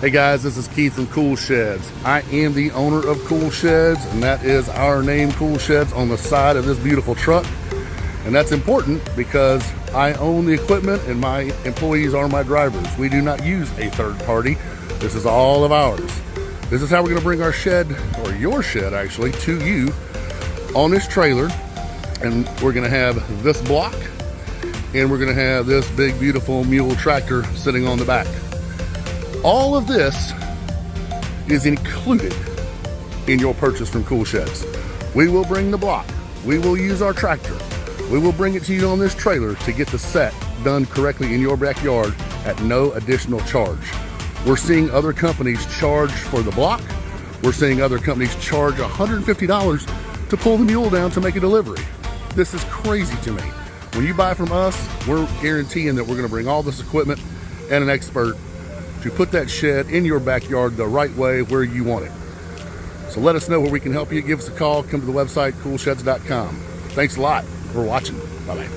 Hey guys, this is Keith from Cool Sheds. I am the owner of Cool Sheds, and that is our name, Cool Sheds, on the side of this beautiful truck. And that's important because I own the equipment and my employees are my drivers. We do not use a third party. This is all of ours. This is how we're gonna bring our shed, or your shed actually, to you on this trailer. And we're gonna have this block, and we're gonna have this big, beautiful mule tractor sitting on the back. All of this is included in your purchase from Cool Sheds. We will bring the block. We will use our tractor. We will bring it to you on this trailer to get the set done correctly in your backyard at no additional charge. We're seeing other companies charge for the block. We're seeing other companies charge $150 to pull the mule down to make a delivery. This is crazy to me. When you buy from us, we're guaranteeing that we're gonna bring all this equipment and an expert to put that shed in your backyard the right way where you want it. So let us know where we can help you. Give us a call. Come to the website, coolsheds.com. Thanks a lot for watching. Bye-bye.